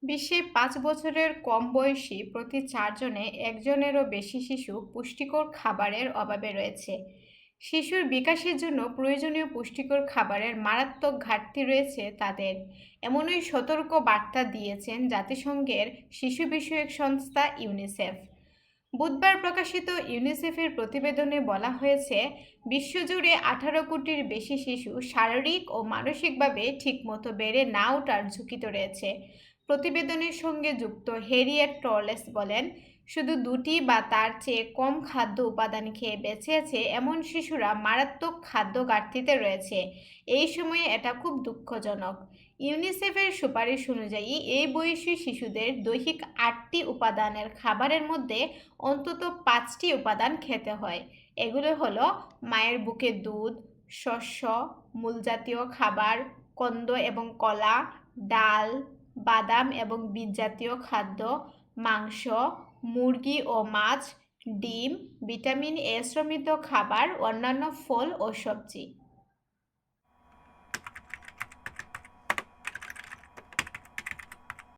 বিশ্বে ৫ বছরের কম বয়সী প্রতি ৪ জনে একজনেরও বেশি শিশু পুষ্টিকর খাবারের অভাবে রয়েছে। শিশুর বিকাশের জন্য প্রয়োজনীয় পুষ্টিকর খাবারের মারাত্মক ঘাটতি রয়েছে তাদের, এমনই সতর্ক বার্তা দিয়েছেন জাতিসংঘের শিশু বিষয়ক সংস্থা ইউনিসেফ। বুধবার প্রকাশিত ইউনিসেফের প্রতিবেদনে বলা হয়েছে, বিশ্বজুড়ে ১৮ কোটির বেশি শিশু শারীরিক ও মানসিকভাবে ঠিকমতো বেড়ে না ওঠার ঝুঁকিতে রয়েছে। প্রতিবেদনের সঙ্গে যুক্ত হ্যারিয়েট টলেস বলেন, শুধু ২টি বা তার চেয়ে কম খাদ্য উপাদান খেয়ে বেঁচে আছে এমন শিশুরা মারাত্মক খাদ্য ঘাটতিতে রয়েছে। এই সময়ে এটা খুব দুঃখজনক। ইউনিসেফের সুপারিশ অনুযায়ী এই বয়সী শিশুদের দৈহিক ৮টি উপাদানের খাবারের মধ্যে অন্তত ৫টি উপাদান খেতে হয়। এগুলো হলো মায়ের বুকের দুধ, শস্য, মূলজাতীয় খাবার, কন্দ এবং কলা, ডাল, বাদাম এবং বীজ জাতীয় খাদ্য, মাংস, মুরগি ও মাছ, ডিম, ভিটামিন এ সমৃদ্ধ খাবার, অন্যান্য ফল ও সবজি।